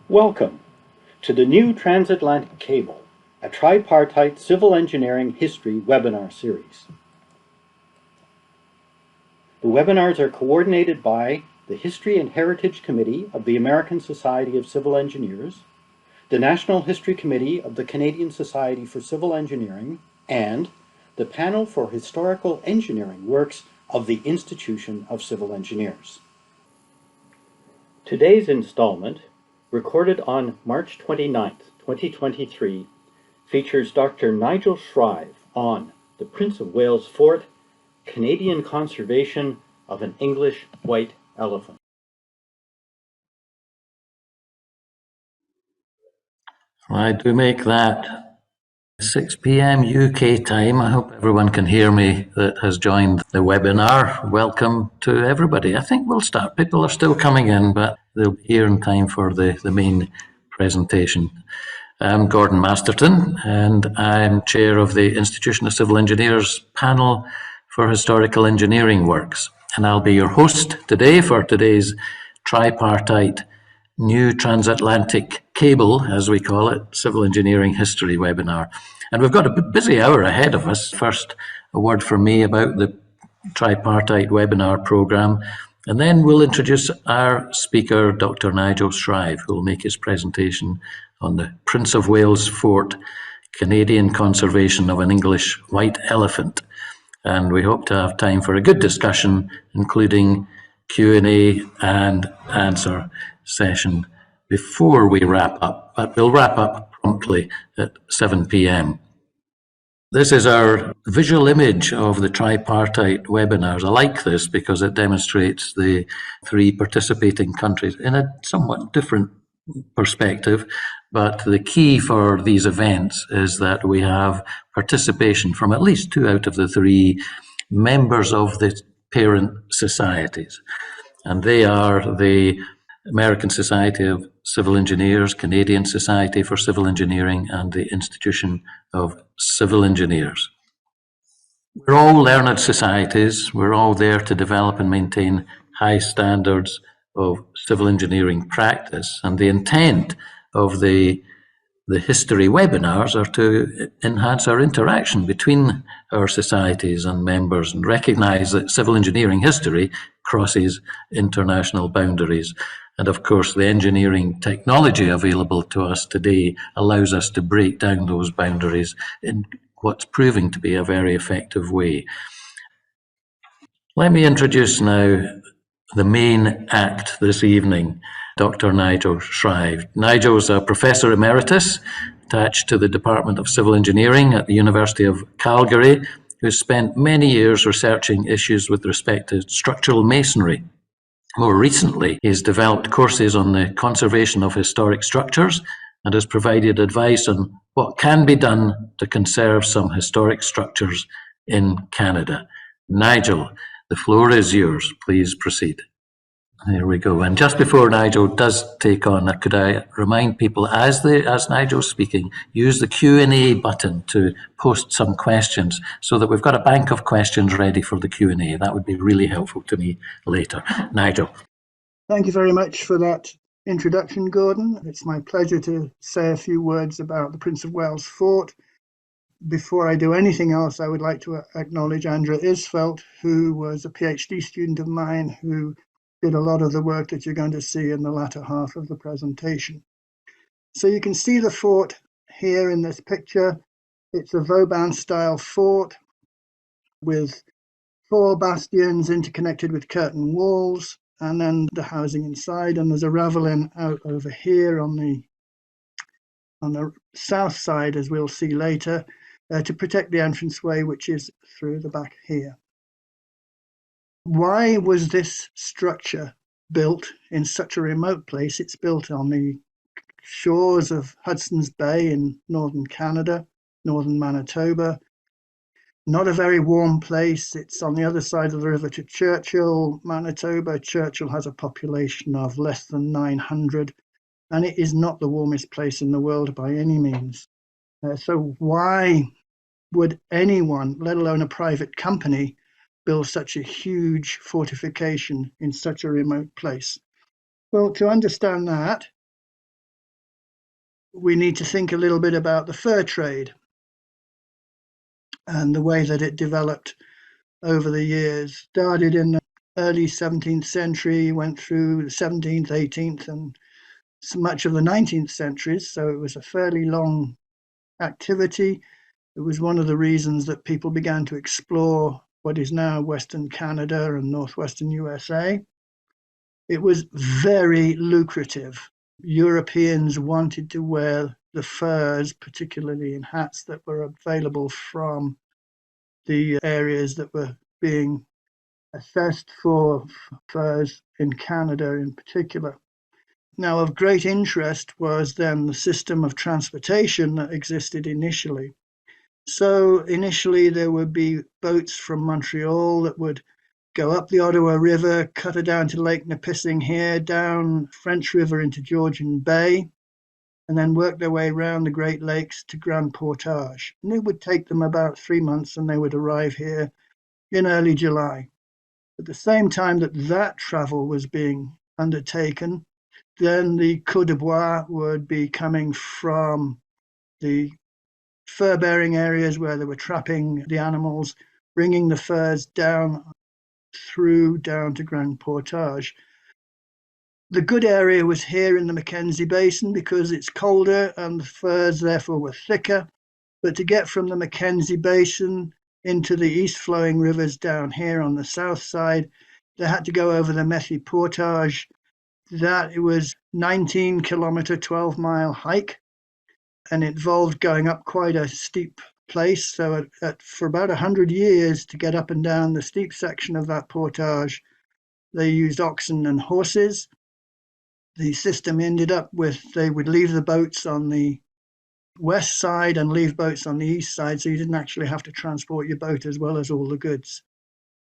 Welcome to the new Transatlantic Cable, a tripartite civil engineering history webinar series. The webinars are coordinated by the History and Heritage Committee of the American Society of Civil Engineers, the National History Committee of the Canadian Society for Civil Engineering, and the Panel for Historical Engineering Works of the Institution of Civil Engineers. Today's installment, recorded on March 29th, 2023, features Dr. Nigel Shrive on the Prince of Wales Fort, Canadian Conservation of an English White Elephant. I do make that 6 p.m. UK time. I hope everyone can hear me that has joined the webinar. Welcome to everybody. I think we'll start. People are still coming in, but they'll be here in time for the main presentation. I'm Gordon Masterton, and I'm chair of the Institution of Civil Engineers Panel for Historical Engineering Works. And I'll be your host today for today's tripartite new transatlantic cable, as we call it, civil engineering history webinar. And we've got a busy hour ahead of us. First, a word from me about the tripartite webinar program, and then we'll introduce our speaker, Dr. Nigel Shrive, who will make his presentation on the Prince of Wales Fort, Canadian Conservation of an English White Elephant. And we hope to have time for a good discussion, including Q&A and answer session before we wrap up, but we'll wrap up promptly at 7 p.m. This is our visual image of the tripartite webinars. I like this because it demonstrates the three participating countries in a somewhat different perspective, but the key for these events is that we have participation from at least 2 out of the 3 members of the parent societies, and they are the American Society of Civil Engineers, Canadian Society for Civil Engineering, and the Institution of Civil Engineers. We're all learned societies. We're all there to develop and maintain high standards of civil engineering practice, and the intent of the history webinars are to enhance our interaction between our societies and members and recognise that civil engineering history crosses international boundaries. And of course, the engineering technology available to us today allows us to break down those boundaries in what's proving to be a very effective way. Let me introduce now the main act this evening, Dr. Nigel Shrive. Nigel is a Professor Emeritus attached to the Department of Civil Engineering at the University of Calgary, who spent many years researching issues with respect to structural masonry. More recently, he has developed courses on the conservation of historic structures and has provided advice on what can be done to conserve some historic structures in Canada. Nigel, the floor is yours. Please proceed. There we go. And just before Nigel does take on, could I remind people, as Nigel's speaking, use the Q&A button to post some questions so that we've got a bank of questions ready for the Q&A. That would be really helpful to me later. Nigel. Thank you very much for that introduction, Gordon. It's my pleasure to say a few words about the Prince of Wales Fort. Before I do anything else, I would like to acknowledge Andrea Isfelt, who was a PhD student of mine who did a lot of the work that you're going to see in the latter half of the presentation. So you can see the fort here in this picture. It's a Vauban-style fort with 4 bastions interconnected with curtain walls, and then the housing inside. And there's a ravelin out over here on the south side, as we'll see later, to protect the entranceway, which is through the back here. Why was this structure built in such a remote place? It's built on the shores of Hudson's Bay in northern Canada, northern Manitoba. Not a very warm place. It's on the other side of the river to Churchill, Manitoba. Churchill has a population of less than 900, and it is not the warmest place in the world by any means. So why would anyone, let alone a private company, build such a huge fortification in such a remote place? Well, to understand that, we need to think a little bit about the fur trade and the way that it developed over the years. Started in the early 17th century, went through the 17th, 18th, and so much of the 19th centuries. So it was a fairly long activity. It was one of the reasons that people began to explore what is now Western Canada and northwestern USA. It was very lucrative. Europeans wanted to wear the furs, particularly in hats that were available from the areas that were being assessed for furs in Canada in particular. Now, of great interest was then the system of transportation that existed initially. So initially there would be boats from Montreal that would go up the Ottawa River, cut it down to Lake Nipissing here, down French River into Georgian Bay, and then work their way around the Great Lakes to Grand Portage. And it would take them about 3 months and they would arrive here in early July. At the same time that that travel was being undertaken, then the queue de bois would be coming from the fur-bearing areas where they were trapping the animals, bringing the furs down to Grand Portage. The good area was here in the Mackenzie Basin because it's colder and the furs therefore were thicker. But to get from the Mackenzie Basin into the east flowing rivers down here on the south side, they had to go over the Methy Portage. That it was 19-kilometer, 12-mile hike, and it involved going up quite a steep place. So for about 100 years to get up and down the steep section of that portage, they used oxen and horses. The system ended up with they would leave the boats on the west side and leave boats on the east side, so you didn't actually have to transport your boat as well as all the goods.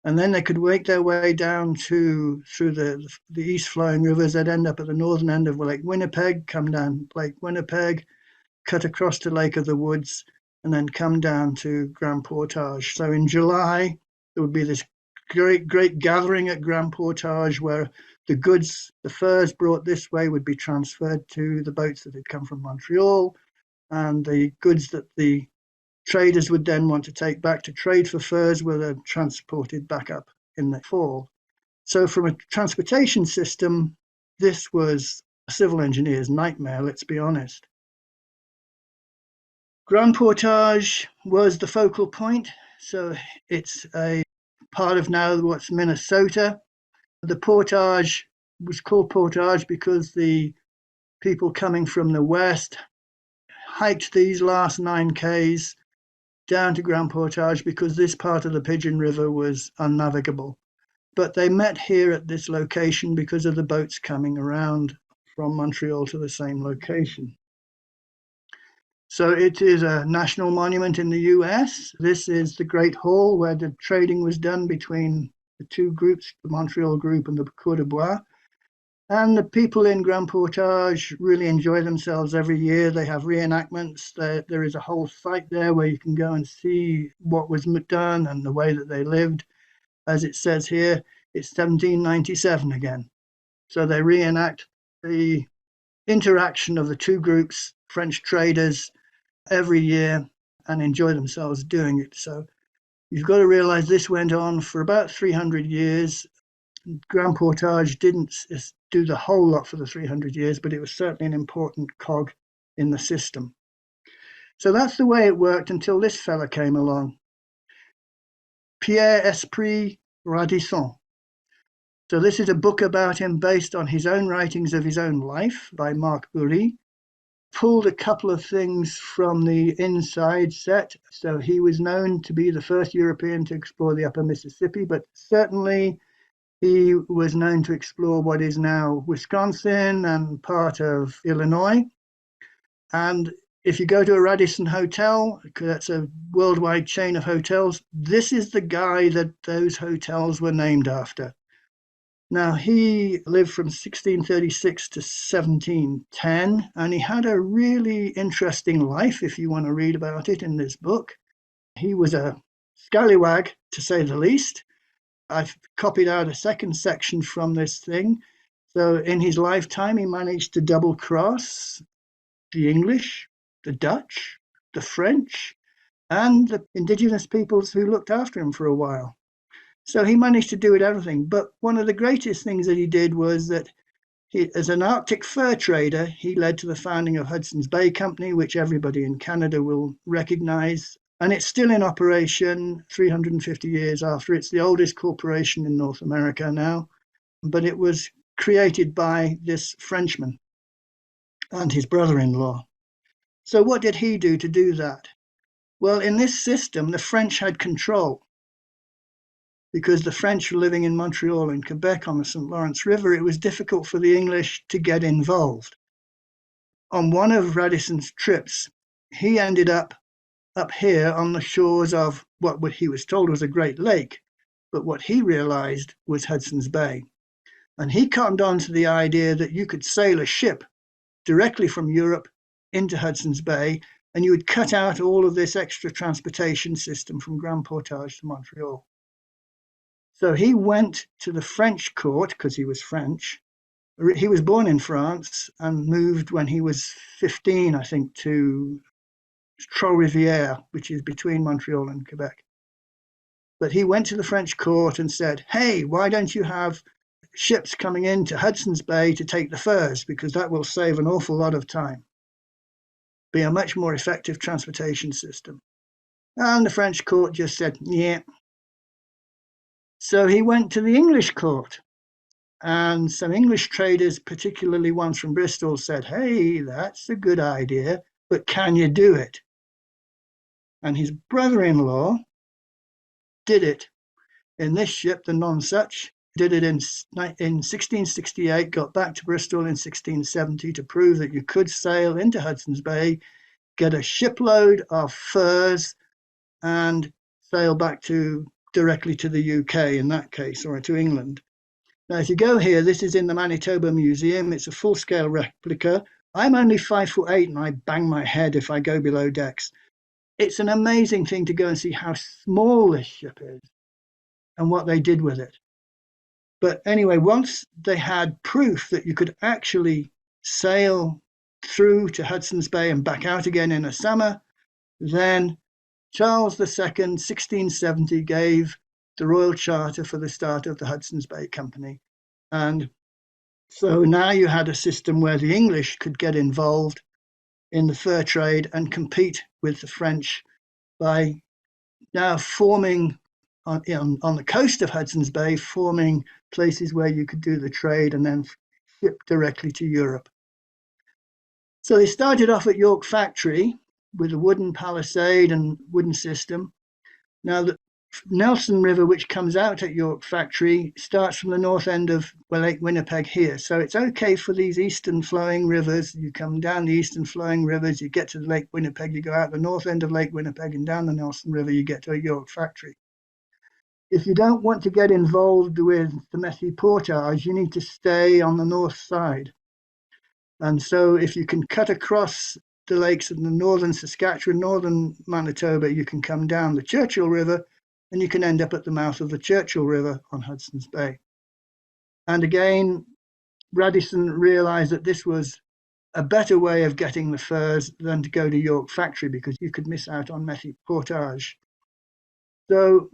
And then they could make their way down through the east flowing rivers. They'd end up at the northern end of Lake Winnipeg, come down Lake Winnipeg, cut across to Lake of the Woods, and then come down to Grand Portage. So in July, there would be this great gathering at Grand Portage where the goods, the furs brought this way would be transferred to the boats that had come from Montreal, and the goods that the traders would then want to take back to trade for furs were then transported back up in the fall. So from a transportation system, this was a civil engineer's nightmare, let's be honest. Grand Portage was the focal point. So it's a part of now what's Minnesota. The portage was called portage because the people coming from the west hiked these last 9Ks down to Grand Portage because this part of the Pigeon River was unnavigable. But they met here at this location because of the boats coming around from Montreal to the same location. So it is a national monument in the US. This is the Great Hall where the trading was done between the two groups, the Montreal group and the queue de bois. And the people in Grand Portage really enjoy themselves every year. They have reenactments. There is a whole site there where you can go and see what was done and the way that they lived. As it says here, it's 1797 again. So they reenact the interaction of the two groups, French traders, every year and enjoy themselves doing it. So you've got to realize this went on for about 300 years. Grand Portage didn't do the whole lot for the 300 years, but it was certainly an important cog in the system. So that's the way it worked until this fella came along, Pierre Esprit Radisson. So this is a book about him based on his own writings of his own life by Marc Bury. Pulled a couple of things from the inside set. So he was known to be the first European to explore the upper Mississippi, but certainly he was known to explore what is now Wisconsin and part of Illinois. And if you go to a Radisson hotel, that's a worldwide chain of hotels, this is the guy that those hotels were named after. Now, he lived from 1636 to 1710, and he had a really interesting life, if you want to read about it in this book. He was a scallywag, to say the least. I've copied out a second section from this thing. So in his lifetime, he managed to double cross the English, the Dutch, the French, and the indigenous peoples who looked after him for a while. So he managed to do it everything. But one of the greatest things that he did was that as an Arctic fur trader, he led to the founding of Hudson's Bay Company, which everybody in Canada will recognize. And it's still in operation 350 years after. It's the oldest corporation in North America now. But it was created by this Frenchman and his brother-in-law. So what did he do to do that? Well, in this system, the French had control because the French were living in Montreal and Quebec on the St. Lawrence River. It was difficult for the English to get involved. On one of Radisson's trips, he ended up here on the shores of what he was told was a great lake, but what he realized was Hudson's Bay. And he cottoned on to the idea that you could sail a ship directly from Europe into Hudson's Bay, and you would cut out all of this extra transportation system from Grand Portage to Montreal. So he went to the French court, because he was French. He was born in France and moved when he was 15, I think, to Trois-Rivières, which is between Montreal and Quebec. But he went to the French court and said, hey, why don't you have ships coming into Hudson's Bay to take the furs, because that will save an awful lot of time, be a much more effective transportation system. And the French court just said, yeah. So he went to the English court, and some English traders, particularly ones from Bristol, said, hey, that's a good idea, but can you do it? And his brother-in-law did it in this ship, the Nonsuch, did it in 1668, got back to Bristol in 1670 to prove that you could sail into Hudson's Bay, get a shipload of furs, and sail back directly to the UK in that case, or to England. Now, if you go here, this is in the Manitoba Museum. It's a full-scale replica. I'm only 5'8" and I bang my head if I go below decks. It's an amazing thing to go and see how small this ship is and what they did with it. But anyway, once they had proof that you could actually sail through to Hudson's Bay and back out again in a summer, then Charles II, 1670, gave the Royal Charter for the start of the Hudson's Bay Company. And so now you had a system where the English could get involved in the fur trade and compete with the French by now forming on the coast of Hudson's Bay, forming places where you could do the trade and then ship directly to Europe. So they started off at York Factory with a wooden palisade and wooden system. Now the Nelson River, which comes out at York Factory, starts from the north end of Lake Winnipeg here. So it's okay for these eastern flowing rivers. You come down the eastern flowing rivers, you get to Lake Winnipeg, you go out the north end of Lake Winnipeg and down the Nelson River, you get to a York Factory. If you don't want to get involved with the messy portage, you need to stay on the north side. And so if you can cut across the lakes in the northern Saskatchewan, northern Manitoba, you can come down the Churchill River and you can end up at the mouth of the Churchill River on Hudson's Bay. And again, Radisson realized that this was a better way of getting the furs than to go to York Factory, because you could miss out on messy portage. So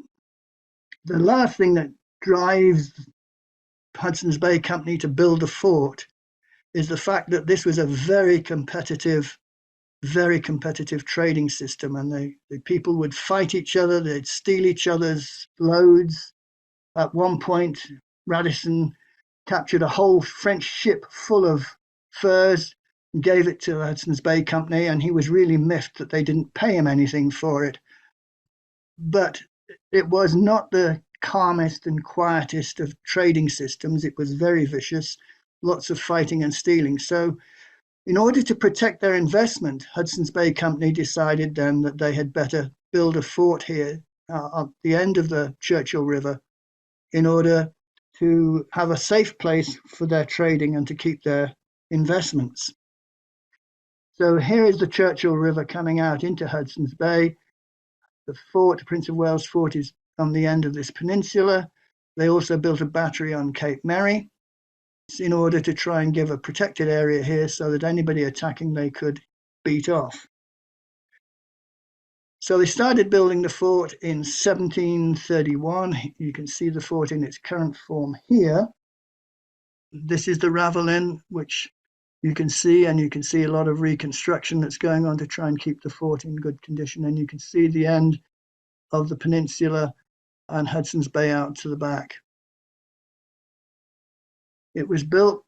the last thing that drives Hudson's Bay Company to build a fort is the fact that this was a very competitive trading system, and the people would fight each other, they'd steal each other's loads. At one point, Radisson captured a whole French ship full of furs and gave it to Hudson's Bay Company, and he was really miffed that they didn't pay him anything for it. But it was not the calmest and quietest of trading systems. It was very vicious, lots of fighting and stealing. So in order to protect their investment, Hudson's Bay Company decided then that they had better build a fort here at the end of the Churchill River in order to have a safe place for their trading and to keep their investments. So here is the Churchill River coming out into Hudson's Bay. The fort, the Prince of Wales Fort, is on the end of this peninsula. They also built a battery on Cape Mary in order to try and give a protected area here so that anybody attacking, they could beat off. So they started building the fort in 1731. You can see the fort in its current form here. This is the Ravelin, which you can see, and you can see a lot of reconstruction that's going on to try and keep the fort in good condition. And you can see the end of the peninsula and Hudson's Bay out to the back. It was built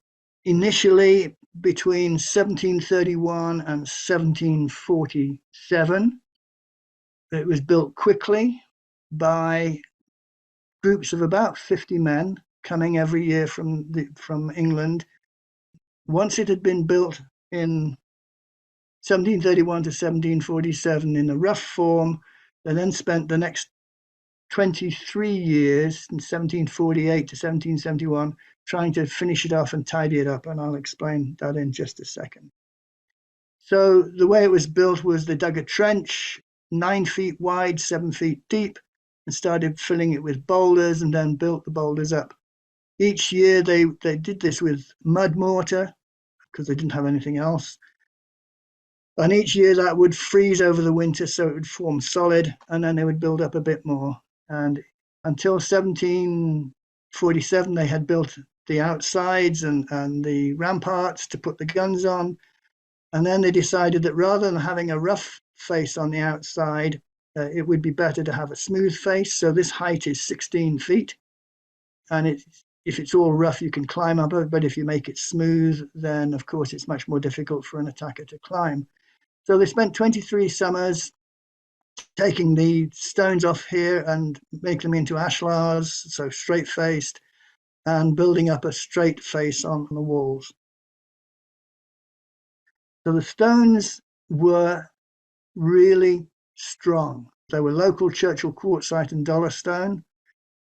initially between 1731 and 1747. It was built quickly by groups of about 50 men coming every year from England. Once it had been built in 1731 to 1747 in a rough form, they then spent the next 23 years, in 1748 to 1771, trying to finish it off and tidy it up, and I'll explain that in just a second. So the way it was built was they dug a trench 9 feet wide, 7 feet deep, and started filling it with boulders, and then built the boulders up. Each year they did this with mud mortar because they didn't have anything else. And each year that would freeze over the winter, so it would form solid, and then they would build up a bit more. And until 1747, they had built the outsides and the ramparts to put the guns on. And then they decided that rather than having a rough face on the outside, it would be better to have a smooth face. So this height is 16 feet. And if it's all rough, you can climb up it. But if you make it smooth, then of course it's much more difficult for an attacker to climb. So they spent 23 summers taking the stones off here and make them into ashlars, so straight-faced, and building up a straight face on the walls. So the stones were really strong. They were local Churchill quartzite and dollar stone.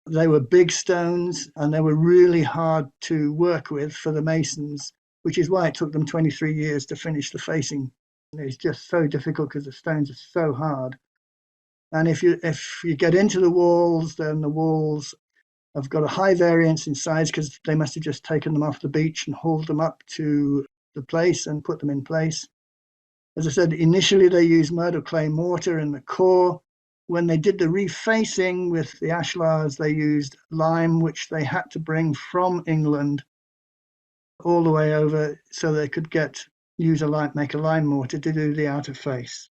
They were big stones, and they were really hard to work with for the masons, which is why it took them 23 years to finish the facing. It's just so difficult because the stones are so hard. And if you get into the walls, then the walls have got a high variance in size because they must have just taken them off the beach and hauled them up to the place and put them in place. As I said, initially they used mud or clay mortar in the core. When they did the refacing with the ashlars, they used lime, which they had to bring from England all the way over so they could make a lime mortar to do the outer face.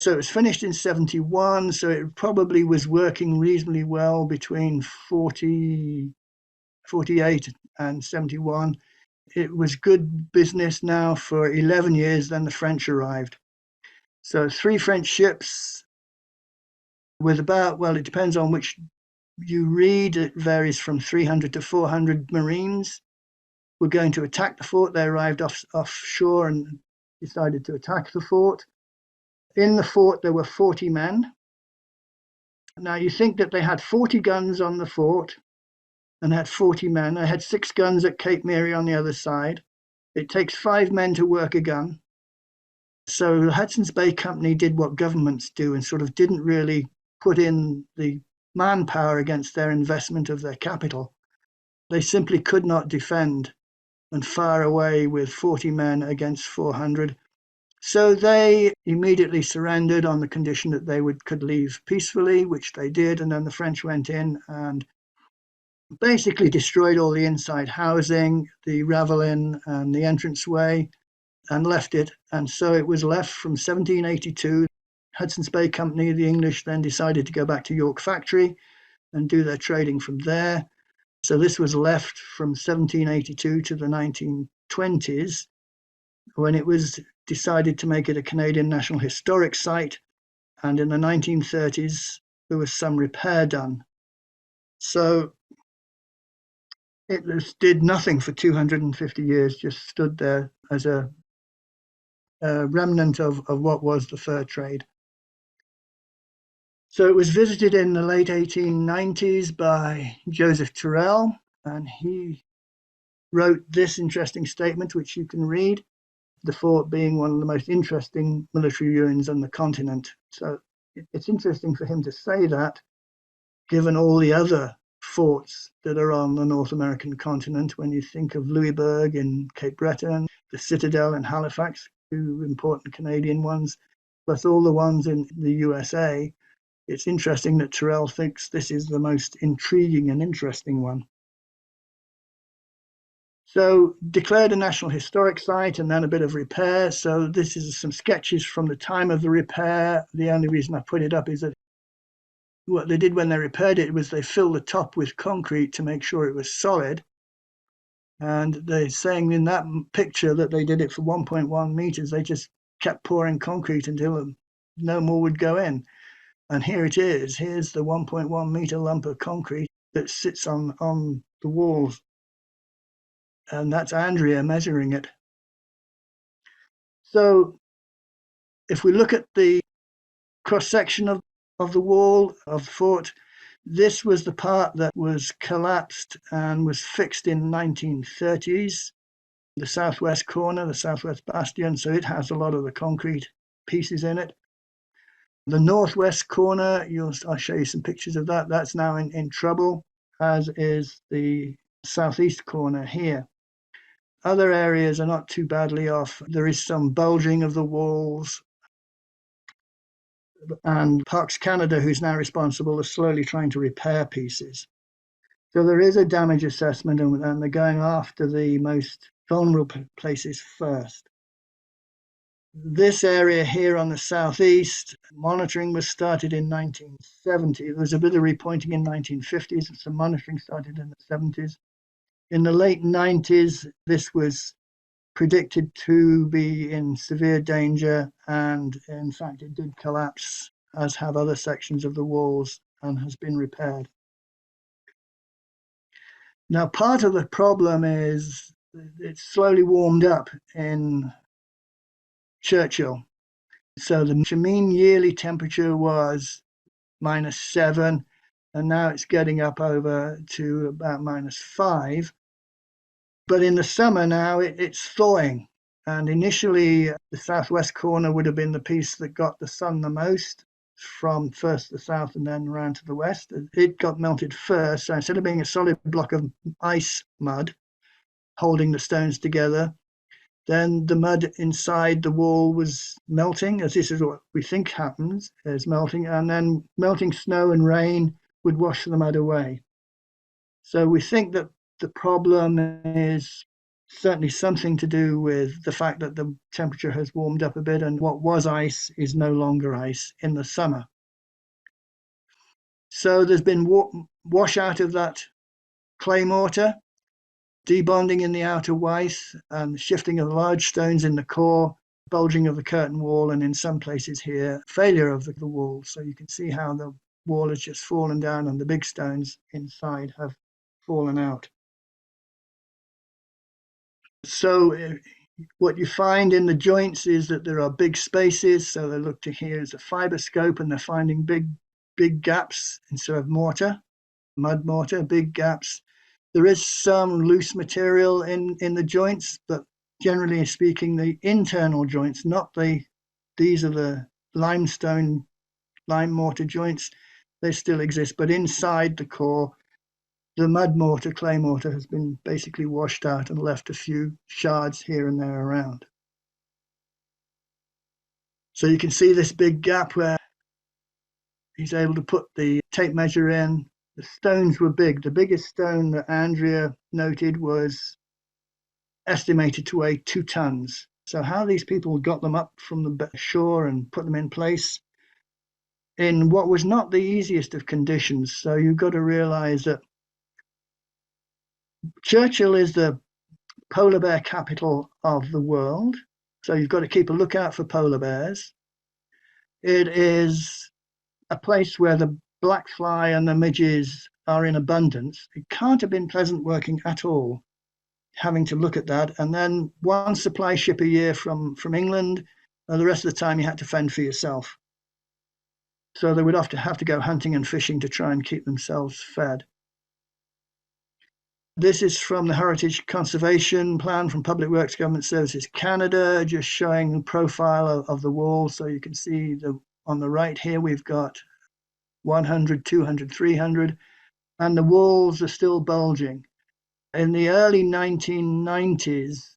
So it was finished in 71, so it probably was working reasonably well between 48 and 71. It was good business now for 11 years, then the French arrived. So 3 French ships with it depends on which you read, it varies from 300 to 400 Marines were going to attack the fort. They arrived offshore and decided to attack the fort. In the fort, there were 40 men. Now, you think that they had 40 guns on the fort and had 40 men. They had 6 guns at Cape Mary on the other side. It takes 5 men to work a gun. So the Hudson's Bay Company did what governments do and sort of didn't really put in the manpower against their investment of their capital. They simply could not defend and fire away with 40 men against 400. So they immediately surrendered on the condition that they could leave peacefully, which they did. And then the French went in and basically destroyed all the inside housing, the Ravelin and the entranceway, and left it. And so it was left from 1782. Hudson's Bay Company, the English, then decided to go back to York Factory and do their trading from there. So this was left from 1782 to the 1920s, when it was decided to make it a Canadian National Historic Site. And in the 1930s, there was some repair done. So it did nothing for 250 years, just stood there as a remnant of what was the fur trade. So it was visited in the late 1890s by Joseph Tyrrell, and he wrote this interesting statement, which you can read. The fort being one of the most interesting military ruins on the continent. So it's interesting for him to say that, given all the other forts that are on the North American continent. When you think of Louisbourg in Cape Breton, the Citadel in Halifax, two important Canadian ones, plus all the ones in the USA. It's interesting that Tyrrell thinks this is the most intriguing and interesting one. So declared a National Historic Site and then a bit of repair. So this is some sketches from the time of the repair. The only reason I put it up is that what they did when they repaired it was they filled the top with concrete to make sure it was solid. And they're saying in that picture that they did it for 1.1 meters. They just kept pouring concrete until no more would go in. And here it is. Here's the 1.1 meter lump of concrete that sits on the walls. And that's Andrea measuring it. So if we look at the cross-section of the wall of the fort, this was the part that was collapsed and was fixed in 1930s, the southwest corner, the southwest bastion, so it has a lot of the concrete pieces in it. The northwest corner, I'll show you some pictures of that. That's now in trouble, as is the southeast corner here. Other areas are not too badly off. There is some bulging of the walls, and Parks Canada, who's now responsible, is slowly trying to repair pieces. So there is a damage assessment, and they're going after the most vulnerable places first. This area here on the southeast, monitoring was started in 1970. There was a bit of repointing in 1950s, and some monitoring started in the 70s. In the late 90s, this was predicted to be in severe danger, and in fact it did collapse, as have other sections of the walls, and has been repaired. Now, part of the problem is it's slowly warmed up in Churchill. So the mean yearly temperature was -7, and now it's getting up over to about -5. But in the summer now, it's thawing. And initially, the southwest corner would have been the piece that got the sun the most, from first the south and then around to the west. It got melted first. So instead of being a solid block of ice mud holding the stones together, then the mud inside the wall was melting, as this is what we think happens, is melting, and then melting snow and rain would wash the mud away. So we think that the problem is certainly something to do with the fact that the temperature has warmed up a bit, and what was ice is no longer ice in the summer. So there's been wash out of that clay mortar, debonding in the outer weiss, and shifting of large stones in the core, bulging of the curtain wall, and in some places here, failure of the wall. So you can see how the wall has just fallen down and the big stones inside have fallen out. So what you find in the joints is that there are big spaces. So they look to here as a fiber scope, and they're finding big gaps instead of mortar, mud mortar, big gaps. There is some loose material in the joints, but generally speaking, the internal joints, these are the lime mortar joints, they still exist, but inside the core, the mud mortar, clay mortar, has been basically washed out and left a few shards here and there around. So you can see this big gap where he's able to put the tape measure in. The stones were big. The biggest stone that Andrea noted was estimated to weigh 2 tons. So how these people got them up from the shore and put them in place in what was not the easiest of conditions. So you've got to realize that Churchill is the polar bear capital of the world. So you've got to keep a lookout for polar bears. It is a place where the black fly and the midges are in abundance. It can't have been pleasant working at all, having to look at that. And then one supply ship a year from England, and the rest of the time you had to fend for yourself. So they would often have to go hunting and fishing to try and keep themselves fed. This is from the Heritage Conservation Plan from Public Works Government Services Canada, just showing the profile of the wall. So you can see on the right here, we've got 100, 200, 300, and the walls are still bulging. In the early 1990s,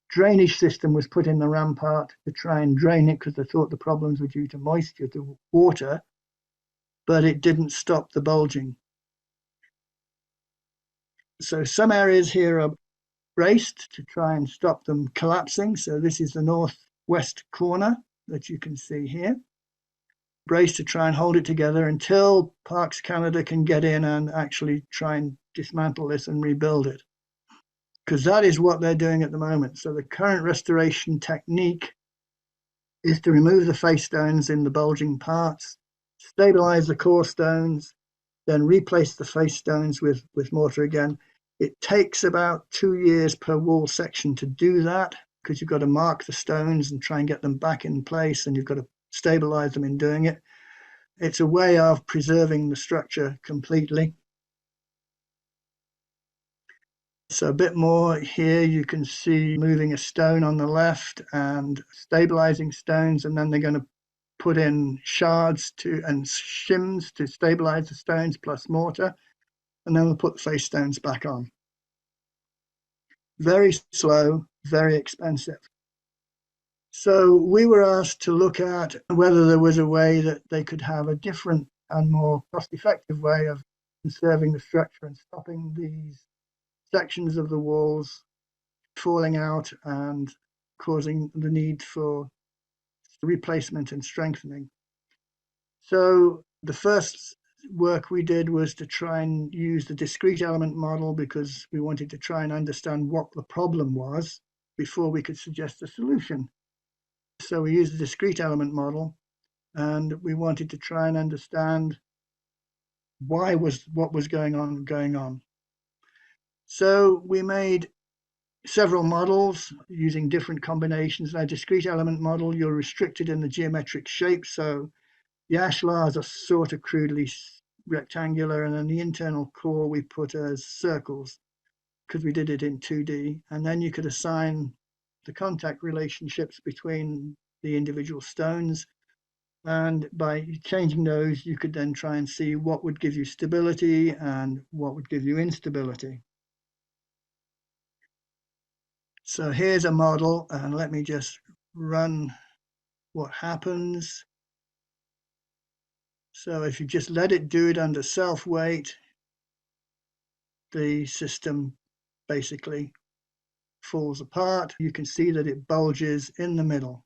drainage system was put in the rampart to try and drain it because they thought the problems were due to moisture, to water, but it didn't stop the bulging. So some areas here are braced to try and stop them collapsing. So this is the northwest corner that you can see here. Braced to try and hold it together until Parks Canada can get in and actually try and dismantle this and rebuild it. Because that is what they're doing at the moment. So the current restoration technique is to remove the face stones in the bulging parts, stabilize the core stones, then replace the face stones with mortar again. It takes about 2 years per wall section to do that, because you've got to mark the stones and try and get them back in place, and you've got to stabilize them in doing it. It's a way of preserving the structure completely. So a bit more here, you can see moving a stone on the left and stabilizing stones, and then they're going to put in shards and shims to stabilize the stones plus mortar, and then we'll put the face stones back on. Very slow, very expensive. So we were asked to look at whether there was a way that they could have a different and more cost-effective way of conserving the structure and stopping these sections of the walls falling out and causing the need for replacement and strengthening. So the first work we did was to try and use the discrete element model, because we wanted to try and understand what the problem was before we could suggest a solution. So we used the discrete element model, and we wanted to try and understand what was going on. So we made several models using different combinations. In our discrete element model, you're restricted in the geometric shape. So the ashlars are sort of crudely rectangular, and then the internal core we put as circles because we did it in 2D. And then you could assign the contact relationships between the individual stones. And by changing those, you could then try and see what would give you stability and what would give you instability. So here's a model, and let me just run what happens. So if you just let it do it under self-weight, the system basically falls apart. You can see that it bulges in the middle.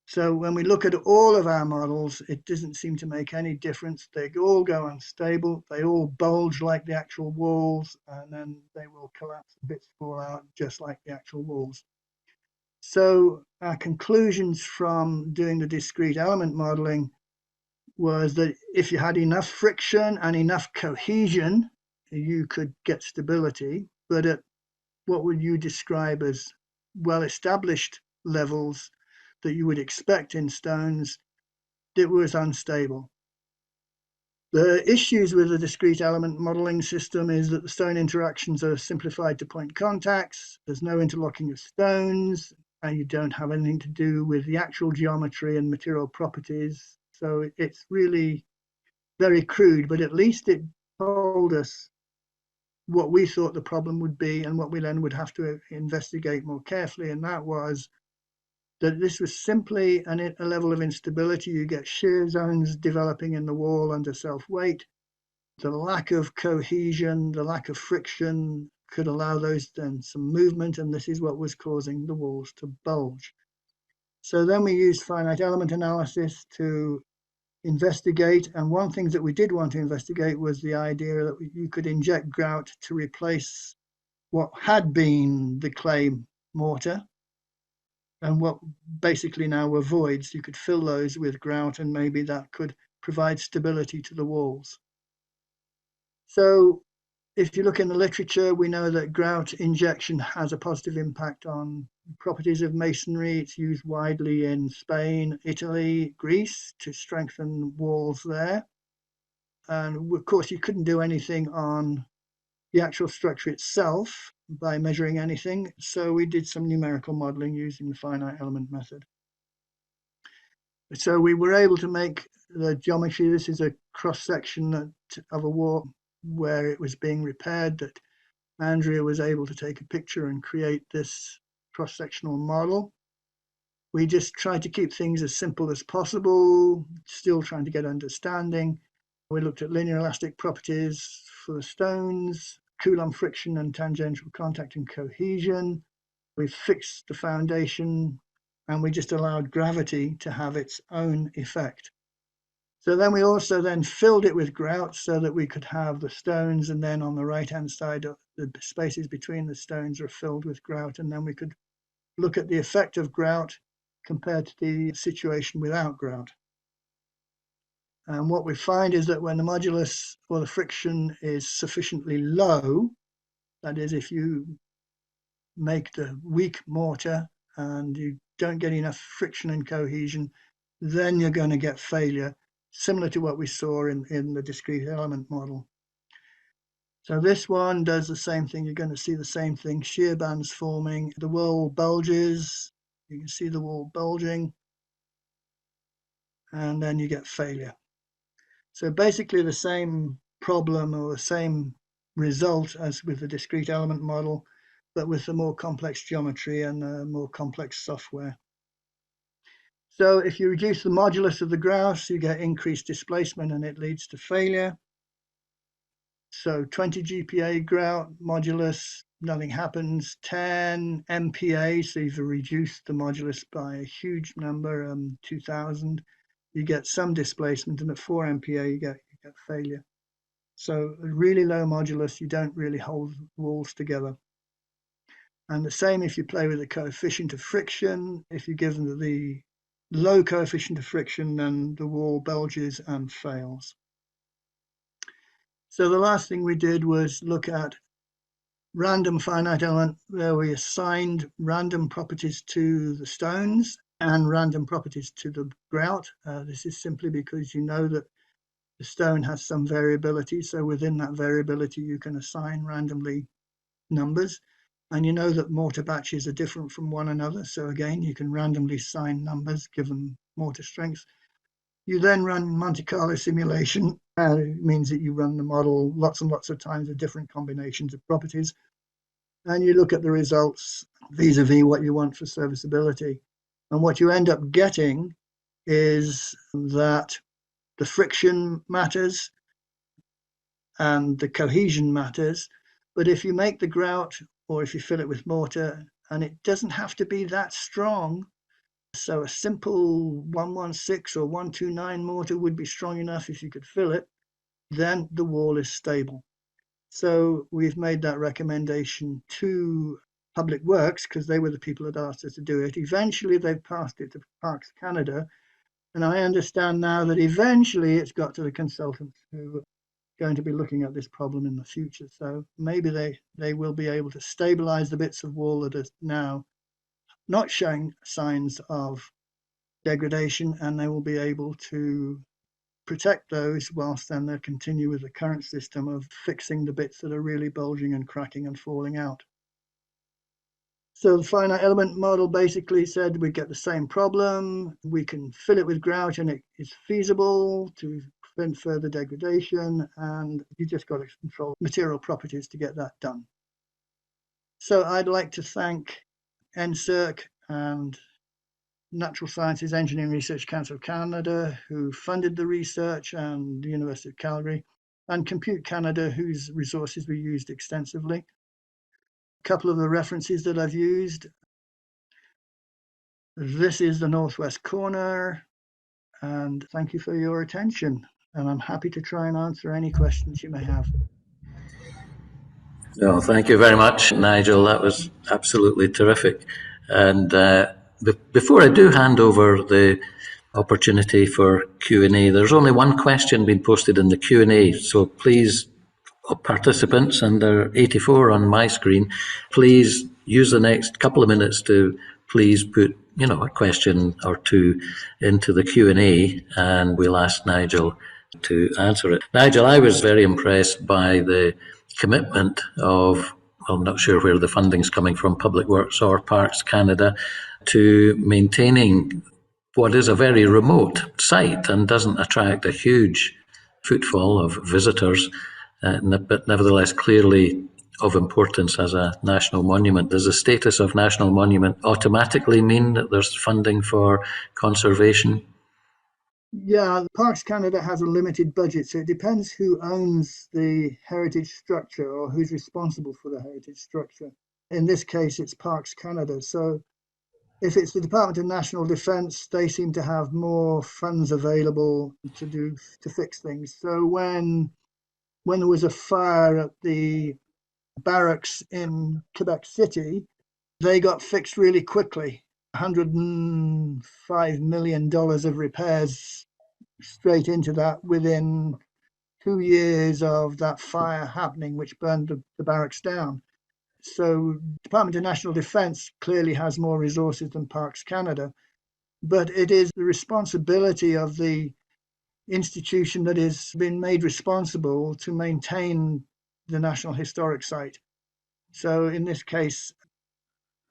So when we look at all of our models, it doesn't seem to make any difference. They all go unstable. They all bulge like the actual walls, and then they will collapse, bits fall out just like the actual walls. So our conclusions from doing the discrete element modeling was that if you had enough friction and enough cohesion, you could get stability, but at what would you describe as well-established levels that you would expect in stones, it was unstable. The issues with the discrete element modeling system is that the stone interactions are simplified to point contacts, there's no interlocking of stones, and you don't have anything to do with the actual geometry and material properties. So it's really very crude, but at least it told us what we thought the problem would be and what we then would have to investigate more carefully. And that was that this was simply a level of instability. You get shear zones developing in the wall under self-weight. The lack of cohesion, the lack of friction could allow those then some movement, and this is what was causing the walls to bulge. So then we used finite element analysis to investigate, and one thing that we did want to investigate was the idea that you could inject grout to replace what had been the clay mortar and what basically now were voids. You could fill those with grout, and maybe that could provide stability to the walls. So if you look in the literature, we know that grout injection has a positive impact on properties of masonry. It's used widely in Spain, Italy, Greece to strengthen walls there. And of course, you couldn't do anything on the actual structure itself by measuring anything. So we did some numerical modeling using the finite element method. So we were able to make the geometry. This is a cross section of a wall where it was being repaired, that Andrea was able to take a picture and create this cross-sectional model. We just tried to keep things as simple as possible, still trying to get understanding. We looked at linear elastic properties for the stones, Coulomb friction and tangential contact and cohesion. We fixed the foundation, and we just allowed gravity to have its own effect. So then we also then filled it with grout so that we could have the stones, and then on the right-hand side, the spaces between the stones are filled with grout, and then we could look at the effect of grout compared to the situation without grout. And what we find is that when the modulus or the friction is sufficiently low, that is, if you make the weak mortar and you don't get enough friction and cohesion, then you're going to get failure, similar to what we saw in the discrete element model. So this one does the same thing. You're going to see the same thing, shear bands forming, the wall bulges, you can see the wall bulging, and then you get failure. So basically the same problem or the same result as with the discrete element model, but with the more complex geometry and the more complex software. So if you reduce the modulus of the grouse, you get increased displacement and it leads to failure. So 20 GPa grout modulus, nothing happens. 10 MPa, so you've reduced the modulus by a huge number, 2000. You get some displacement, and at 4 MPa you get failure. So a really low modulus, you don't really hold walls together. And the same if you play with the coefficient of friction. If you give them the low coefficient of friction, then the wall bulges and fails. So the last thing we did was look at random finite element, where we assigned random properties to the stones and random properties to the grout. This is simply because you know that the stone has some variability. So within that variability, you can assign randomly numbers. And you know that mortar batches are different from one another. So again, you can randomly assign numbers given mortar strength. You then run Monte Carlo simulation. It means that you run the model lots and lots of times with different combinations of properties. And you look at the results vis-a-vis what you want for serviceability. And what you end up getting is that the friction matters and the cohesion matters. But if you make the grout or if you fill it with mortar, and it doesn't have to be that strong, so a simple 116 or 129 mortar would be strong enough if you could fill it, then the wall is stable. So we've made that recommendation to Public Works because they were the people that asked us to do it. Eventually they've passed it to Parks Canada. And I understand now that eventually it's got to the consultants who are going to be looking at this problem in the future. So maybe they will be able to stabilize the bits of wall that are now not showing signs of degradation, and they will be able to protect those whilst then they continue with the current system of fixing the bits that are really bulging and cracking and falling out. So the finite element model basically said we get the same problem. We can fill it with grout and it is feasible to prevent further degradation, and you just got to control material properties to get that done. So I'd like to thank NSERC and Natural Sciences Engineering Research Council of Canada, who funded the research, and the University of Calgary, and Compute Canada, whose resources we used extensively. A couple of the references that I've used. This is the northwest corner, and thank you for your attention. And I'm happy to try and answer any questions you may have. No, thank you very much, Nigel. That was absolutely terrific. And before I do hand over the opportunity for Q&A, there's only one question being posted in the Q&A, so please, participants, and there are 84 on my screen, please use the next couple of minutes to please put a question or two into the Q&A, and we'll ask Nigel to answer it. Nigel, I was very impressed by the commitment of, I'm not sure where the funding's coming from, Public Works or Parks Canada, to maintaining what is a very remote site and doesn't attract a huge footfall of visitors, but nevertheless clearly of importance as a national monument. Does the status of national monument automatically mean that there's funding for conservation? Yeah, Parks Canada has a limited budget, so it depends who owns the heritage structure or who's responsible for the heritage structure. In this case, it's Parks Canada. So if it's the Department of National Defence, they seem to have more funds available to fix things. So when there was a fire at the barracks in Quebec City, they got fixed really quickly. $105 million of repairs straight into that within 2 years of that fire happening, which burned the barracks down. So Department of National Defence clearly has more resources than Parks Canada, but it is the responsibility of the institution that has been made responsible to maintain the National Historic Site. So in this case,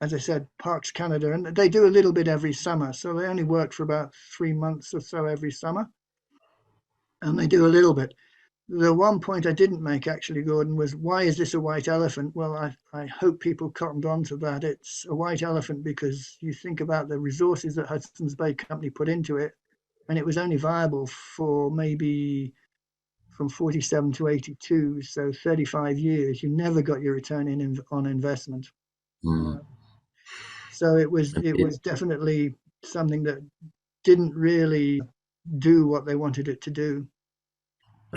as I said, Parks Canada, and they do a little bit every summer. So they only work for about 3 months or so every summer, and they do a little bit. The one point I didn't make, actually, Gordon, was why is this a white elephant? Well, I hope people cottoned on to that. It's a white elephant because you think about the resources that Hudson's Bay Company put into it, and it was only viable for maybe from 47 to 82, so 35 years. You never got your return on investment. Mm. So it was definitely something that didn't really do what they wanted it to do.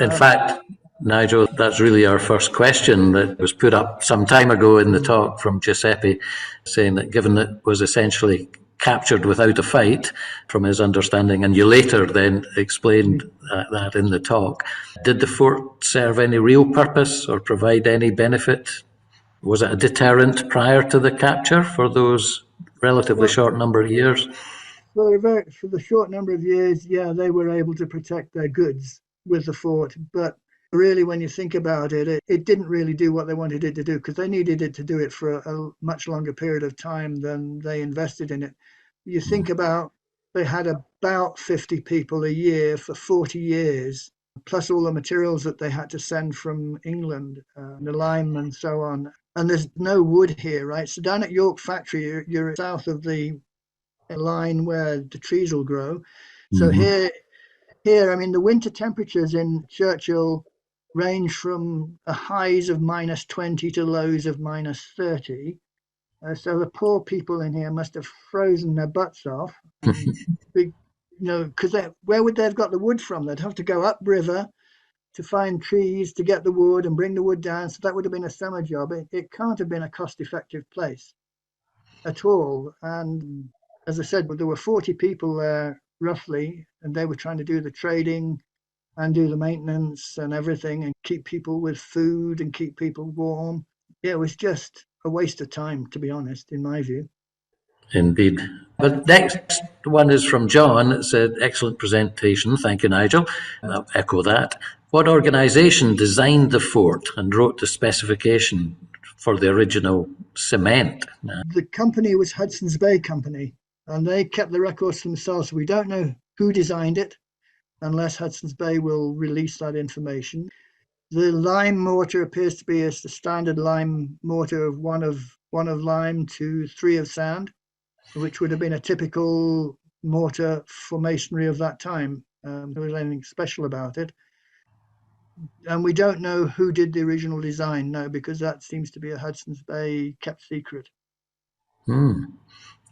In fact, Nigel, that's really our first question that was put up some time ago in the talk from Giuseppe, saying that given that it was essentially captured without a fight, from his understanding, and you later then explained that in the talk, did the fort serve any real purpose or provide any benefit? Was it a deterrent prior to the capture for those relatively Well, short number of years? for the short number of years, yeah, they were able to protect their goods with the fort. But really, when you think about it, it didn't really do what they wanted it to do because they needed it to do it for a much longer period of time than they invested in it. You think about they had about 50 people a year for 40 years, plus all the materials that they had to send from England, the lime and so on. And there's no wood here, right? So down at York Factory, you're south of the line where the trees will grow. So Mm-hmm. here, I mean, the winter temperatures in Churchill range from highs of -20 to lows of -30. So the poor people in here must have frozen their butts off. Big, because where would they have got the wood from? They'd have to go upriver to find trees to get the wood and bring the wood down. So that would have been a summer job. It can't have been a cost-effective place at all. And as I said, there were 40 people there roughly, and they were trying to do the trading and do the maintenance and everything and keep people with food and keep people warm. Yeah, it was just a waste of time, to be honest, in my view. Indeed. But next one is from John. It said, excellent presentation. Thank you, Nigel. I'll echo that. What organisation designed the fort and wrote the specification for the original cement? The company was Hudson's Bay Company, and they kept the records to themselves. So we don't know who designed it unless Hudson's Bay will release that information. The lime mortar appears to be as the standard lime mortar of one of lime to 3 of sand, which would have been a typical mortar for masonry of that time. There was anything special about it. And we don't know who did the original design, no, because that seems to be a Hudson's Bay kept secret.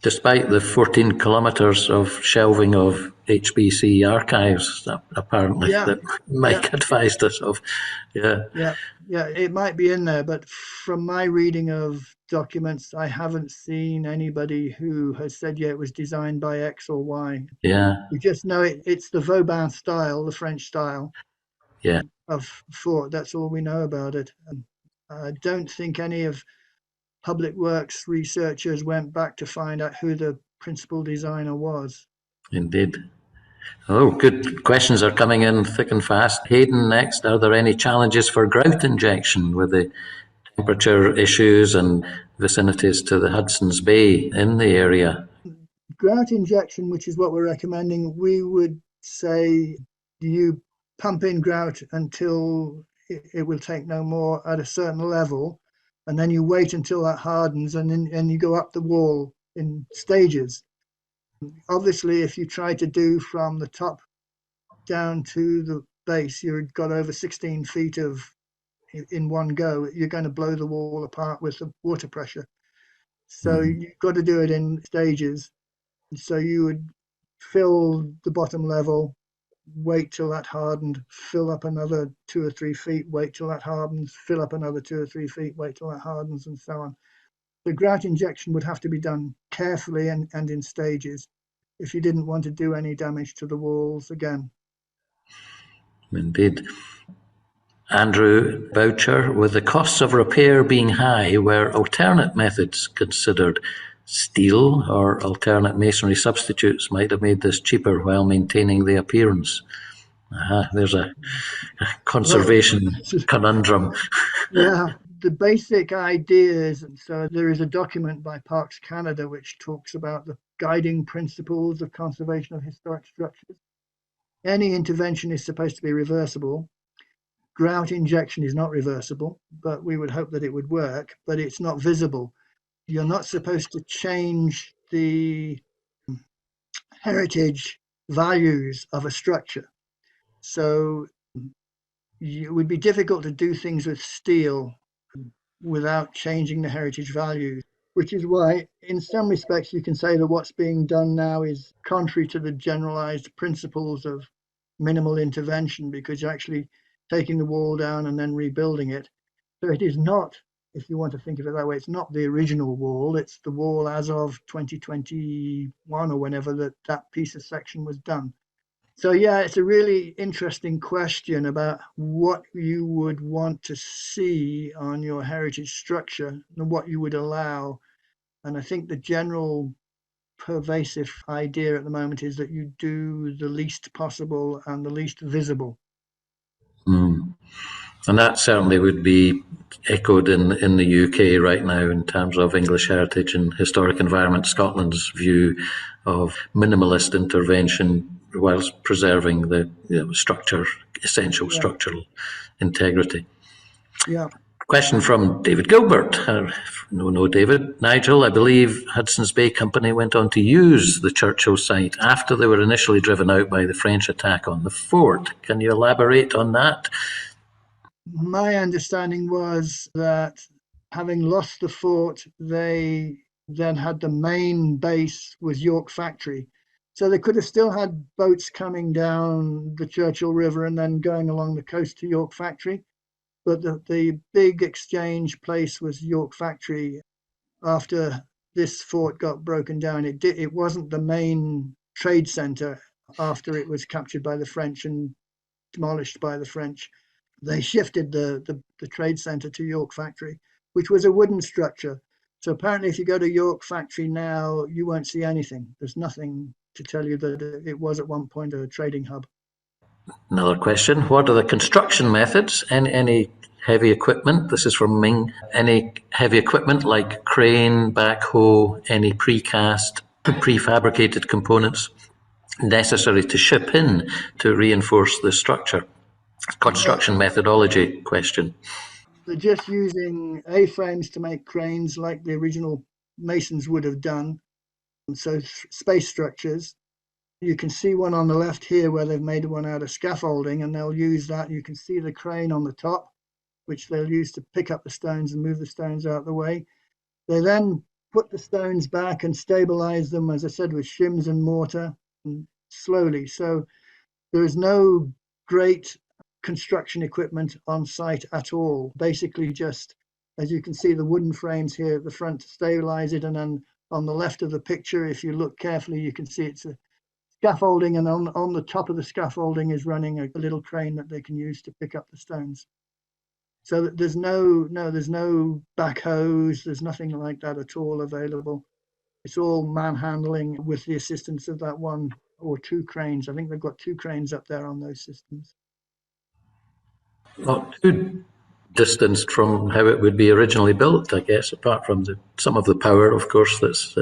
Despite the 14 kilometres of shelving of HBC archives, apparently, Yeah, that yeah, Mike advised us of. Yeah. yeah, yeah. It might be in there, but from my reading of documents, I haven't seen anybody who has said, yeah, it was designed by X or Y. Yeah. We just know it's the Vauban style, the French style Yeah. of fort. That's all we know about it. I don't think any of public works researchers went back to find out who the principal designer was. Indeed. Oh, good questions are coming in thick and fast. Hayden, next. Are there any challenges for grout injection with the temperature issues and vicinities to the Hudson's Bay in the area? Grout injection, which is what we're recommending, we would say you pump in grout until it will take no more at a certain level. and then you wait until that hardens, and then you go up the wall in stages. Obviously, if you try to do from the top down to the base, you've got over 16 feet of in one go. You're going to blow the wall apart with the water pressure. So you've got to do it in stages. So you would fill the bottom level, wait till that hardened, fill up another 2 or 3 feet, wait till that hardens, fill up another 2 or 3 feet, wait till that hardens, and so on. The grout injection would have to be done carefully and in stages if you didn't want to do any damage to the walls again. Indeed. Andrew Boucher, with the costs of repair being high, were alternate methods considered? Steel or alternate masonry substitutes might have made this cheaper while maintaining the appearance. There's a conservation conundrum. Yeah, the basic ideas. So there is a document by Parks Canada which talks about the guiding principles of conservation of historic structures. Any intervention is supposed to be reversible. Grout injection is not reversible, but we would hope that it would work, but it's not visible. You're not supposed to change the heritage values of a structure. So it would be difficult to do things with steel without changing the heritage values, which is why, in some respects, you can say that what's being done now is contrary to the generalized principles of minimal intervention, because you're actually taking the wall down and then rebuilding it. So it is not, if you want to think of it that way, it's not the original wall, it's the wall as of 2021 or whenever that piece of section was done. So yeah, it's a really interesting question about what you would want to see on your heritage structure and what you would allow. And I think the general pervasive idea at the moment is that you do the least possible and the least visible. And that certainly would be echoed in the UK right now in terms of English Heritage and Historic Environment Scotland's view of minimalist intervention whilst preserving the structure, essential structural integrity. Yeah. Question from David Gilbert. No, David. Nigel, I believe Hudson's Bay Company went on to use the Churchill site after they were initially driven out by the French attack on the fort. Can you elaborate on that? My understanding was that having lost the fort, they then had the main base was York Factory. So they could have still had boats coming down the Churchill River and then going along the coast to York Factory. But the big exchange place was York Factory. After this fort got broken down, it wasn't the main trade center after it was captured by the French and demolished by the French. They shifted the trade center to York Factory, which was a wooden structure. So apparently, if you go to York Factory now, you won't see anything. There's nothing to tell you that it was at one point a trading hub. Another question. What are the construction methods and any heavy equipment? This is from Ming. Any heavy equipment like crane, backhoe, any precast, prefabricated components necessary to ship in to reinforce the structure? Construction methodology question. They're just using A-frames to make cranes like the original masons would have done. So space structures. You can see one on the left here where they've made one out of scaffolding, and they'll use that. You can see the crane on the top, which they'll use to pick up the stones and move the stones out of the way. They then put the stones back and stabilize them, as I said, with shims and mortar, and slowly. So there is no great construction equipment on site at all. Basically just, as you can see, the wooden frames here at the front to stabilize it, and then on the left of the picture, if you look carefully, you can see it's a scaffolding, and on the top of the scaffolding is running a little crane that they can use to pick up the stones. So there's no backhoes, there's nothing like that at all available. It's all manhandling with the assistance of that one or two cranes. I think they've got two cranes up there on those systems. Not too distanced from how it would be originally built, I guess, apart from some of the power, of course, that's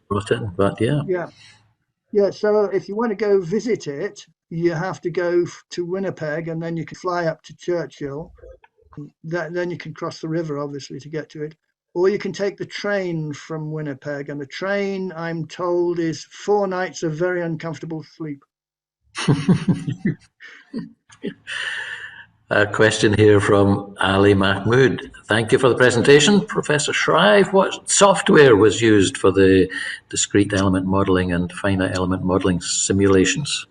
brought in. But yeah. So if you want to go visit it, you have to go to Winnipeg, and then you can fly up to Churchill. Then you can cross the river, obviously, to get to it. Or you can take the train from Winnipeg. And the train, I'm told, is 4 nights of very uncomfortable sleep. A question here from Ali Mahmood. Thank you for the presentation, Professor Shrive. What software was used for the discrete element modelling and finite element modelling simulations?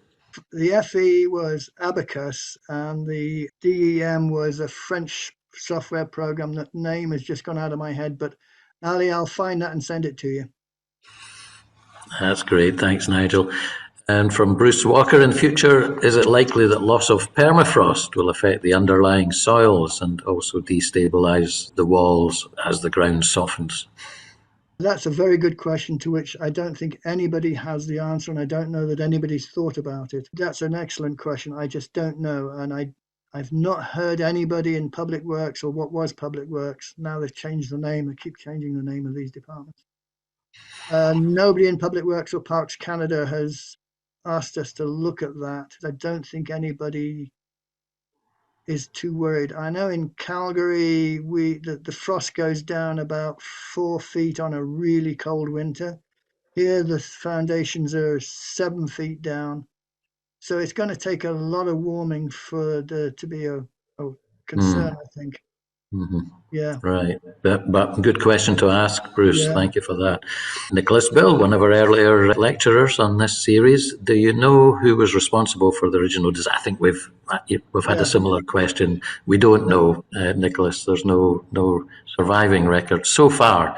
The FE was Abacus, and the DEM was a French software program. That name has just gone out of my head, but Ali, I'll find that and send it to you. That's great. Thanks, Nigel. And from Bruce Walker, in future, is it likely that loss of permafrost will affect the underlying soils and also destabilise the walls as the ground softens? That's a very good question to which I don't think anybody has the answer, and I don't know that anybody's thought about it. That's an excellent question. I just don't know, and I've not heard anybody in Public Works, or what was Public Works. Now they've changed the name. They keep changing the name of these departments. Nobody in Public Works or Parks Canada has asked us to look at that. I don't think anybody is too worried. I know in Calgary, the frost goes down about 4 feet on a really cold winter. Here, the foundations are 7 feet down. So it's going to take a lot of warming for there to be a concern, I think. Mm-hmm. Yeah. Right. But good question to ask, Bruce. Yeah. Thank you for that. Nicholas Bill, one of our earlier lecturers on this series, do you know who was responsible for the original design? I think we've had a similar question. We don't know, Nicholas. There's no surviving record so far,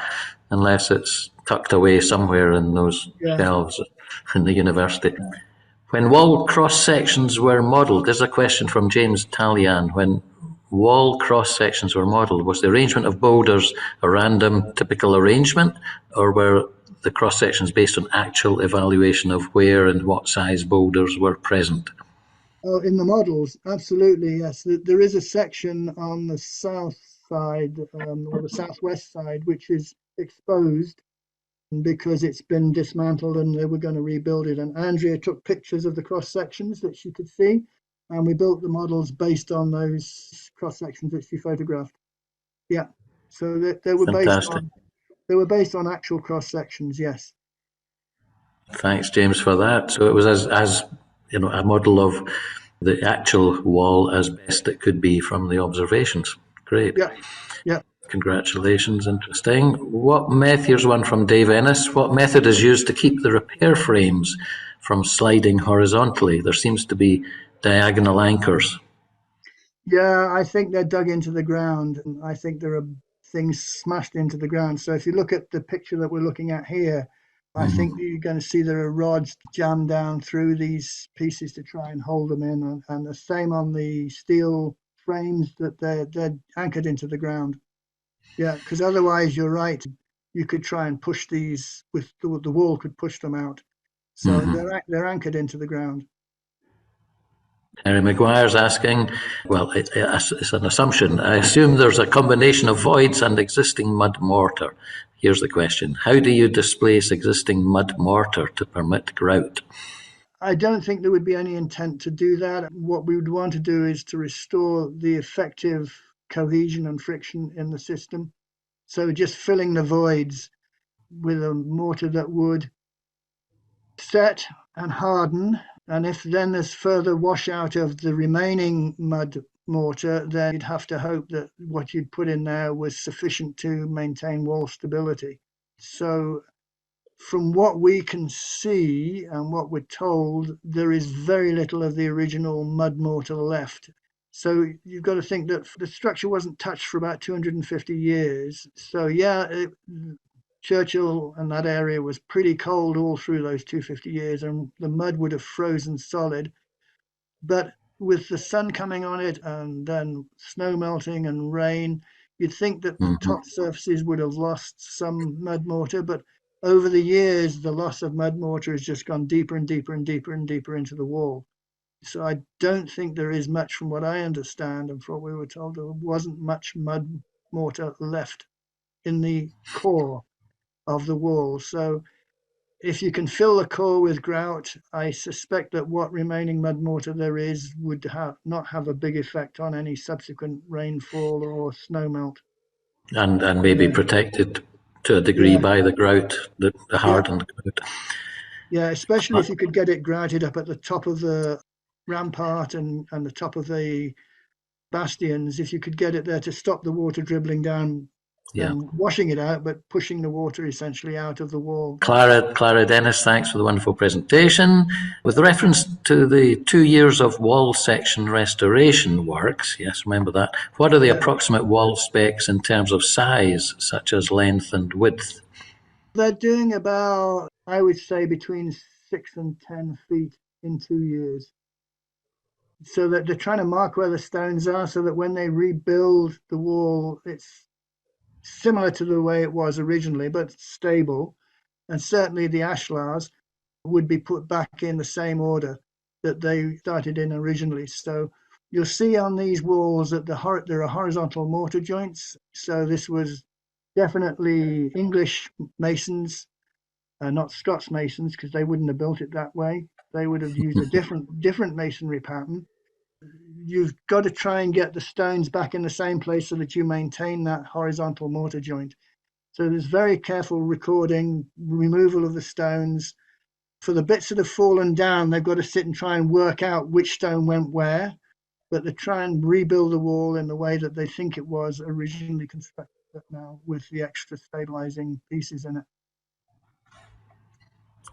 unless it's tucked away somewhere in those shelves in the university. When wall cross sections were modelled, there's a question from James Talian. When wall cross sections were modelled, was the arrangement of boulders a random, typical arrangement, or were the cross sections based on actual evaluation of where and what size boulders were present? Oh, in the models, absolutely, yes. There is a section on the south side, or the southwest side, which is exposed because it's been dismantled and they were going to rebuild it. And Andrea took pictures of the cross sections that she could see, and we built the models based on those cross sections that she photographed. Yeah, so they were Fantastic. based on actual cross sections. Yes. Thanks, James, for that. So it was as you know, a model of the actual wall as best it could be from the observations. Great. Yeah. Yeah. Congratulations, interesting. Here's one from Dave Ennis. What method is used to keep the repair frames from sliding horizontally? There seems to be diagonal anchors. Yeah, I think they're dug into the ground, and I think there are things smashed into the ground. So if you look at the picture that we're looking at here, I think you're going to see there are rods jammed down through these pieces to try and hold them in, and the same on the steel frames, that they're anchored into the ground. Yeah, because otherwise, you're right. You could try and push these with the wall could push them out. So they're anchored into the ground. Harry McGuire's asking, well, it's an assumption. I assume there's a combination of voids and existing mud mortar. Here's the question. How do you displace existing mud mortar to permit grout? I don't think there would be any intent to do that. What we would want to do is to restore the effective cohesion and friction in the system. So just filling the voids with a mortar that would set and harden. And if then there's further washout of the remaining mud mortar, then you'd have to hope that what you'd put in there was sufficient to maintain wall stability. So from what we can see and what we're told, there is very little of the original mud mortar left. So you've got to think that the structure wasn't touched for about 250 years. So Churchill and that area was pretty cold all through those 250 years, and the mud would have frozen solid. But with the sun coming on it and then snow melting and rain, you'd think that the top surfaces would have lost some mud mortar, but over the years, the loss of mud mortar has just gone deeper and deeper and deeper and deeper into the wall. So I don't think there is much, from what I understand and from what we were told, there wasn't much mud mortar left in the core of the wall. So If you can fill the core with grout, I suspect that what remaining mud mortar there is would not have a big effect on any subsequent rainfall or snowmelt. And maybe protected to a degree Yeah, by the grout, the yeah, hardened grout. yeah. Especially if you could get it grouted up at the top of the rampart and the top of the bastions. If you could get it there to stop the water dribbling down Yeah. and washing it out, but pushing the water essentially out of the wall. Clara Dennis, thanks for the wonderful presentation. With reference to the 2 years of wall section restoration works, yes, remember that, what are the Yeah. approximate wall specs in terms of size, such as length and width? They're doing about, I would say, between 6 and 10 feet in 2 years. So that they're trying to mark where the stones are so that when they rebuild the wall, it's similar to the way it was originally, but stable. And certainly the ashlars would be put back in the same order that they started in originally. So you'll see on these walls that there are horizontal mortar joints. So this was definitely English masons, not Scots masons, because they wouldn't have built it that way. They would have used a different masonry pattern. You've got to try and get the stones back in the same place so that you maintain that horizontal mortar joint. So there's very careful recording, removal of the stones. For the bits that have fallen down, they've got to sit and try and work out which stone went where, but they try and rebuild the wall in the way that they think it was originally constructed now with the extra stabilizing pieces in it.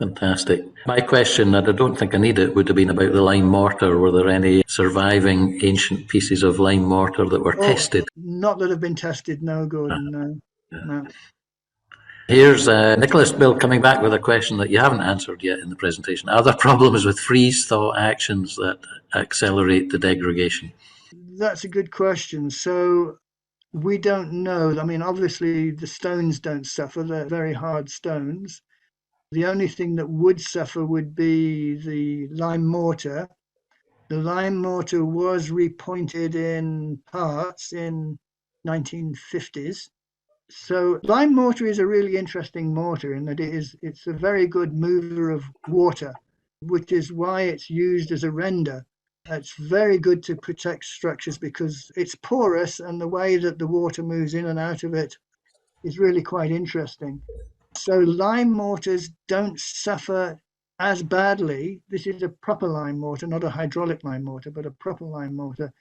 Fantastic. My question, and I don't think I need it, would have been about the lime mortar. Were there any surviving ancient pieces of lime mortar that were tested? Not that have been tested, no, Gordon, no. No. Here's Nicholas Bill coming back with a question that you haven't answered yet in the presentation. Are there problems with freeze-thaw actions that accelerate the degradation? That's a good question. So we don't know. I mean, obviously the stones don't suffer. They're very hard stones. The only thing that would suffer would be the lime mortar. The lime mortar was repointed in parts in 1950s. So lime mortar is a really interesting mortar in that it's a very good mover of water, which is why it's used as a render. It's very good to protect structures because it's porous and the way that the water moves in and out of it is really quite interesting. So lime mortars don't suffer as badly. This is a proper lime mortar, not a hydraulic lime mortar, but a proper lime mortar.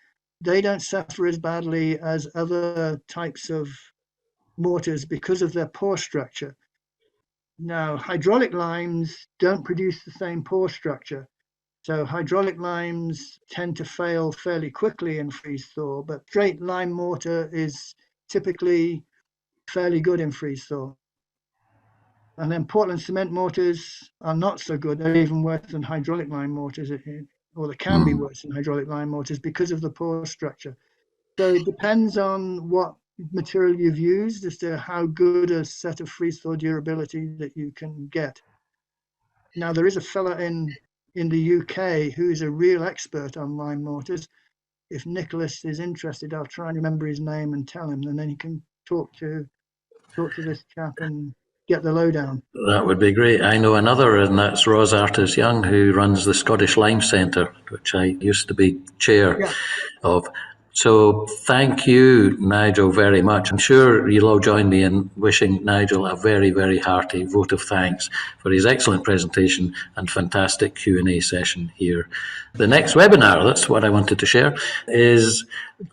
They don't suffer as badly as other types of mortars because of their pore structure. Now, hydraulic limes don't produce the same pore structure. So hydraulic limes tend to fail fairly quickly in freeze thaw, but straight lime mortar is typically fairly good in freeze thaw. And then Portland cement mortars are not so good. They're even worse than hydraulic lime mortars, or they can be worse than hydraulic lime mortars because of the pore structure. So it depends on what material you've used as to how good a set of freeze thaw durability that you can get. Now, there is a fella in the UK who is a real expert on lime mortars. If Nicholas is interested, I'll try and remember his name and tell him, and then he can talk to this chap and get the lowdown. That would be great. I know another, and that's Ros Artis Young, who runs the Scottish Lime Centre, which I used to be chair Yeah. of. So thank you, Nigel, very much. I'm sure you'll all join me in wishing Nigel a very, very hearty vote of thanks for his excellent presentation and fantastic Q&A session here. The next webinar, that's what I wanted to share, is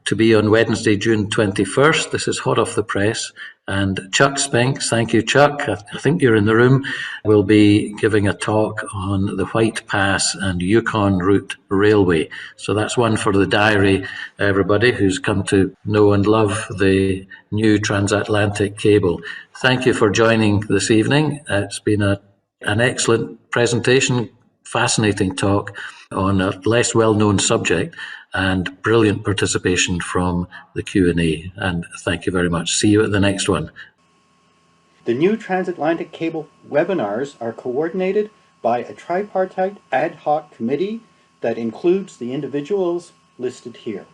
to be on Wednesday, June 21st. This is hot off the press. And Chuck Spinks, thank you, Chuck. I think you're in the room. Will be giving a talk on the White Pass and Yukon Route Railway. So that's one for the diary, everybody who's come to know and love the new transatlantic cable. Thank you for joining this evening. It's been an excellent presentation, fascinating talk on a less well-known subject, and brilliant participation from the Q&A. And thank you very much. See you at the next one. The new transatlantic cable webinars are coordinated by a tripartite ad hoc committee that includes the individuals listed here.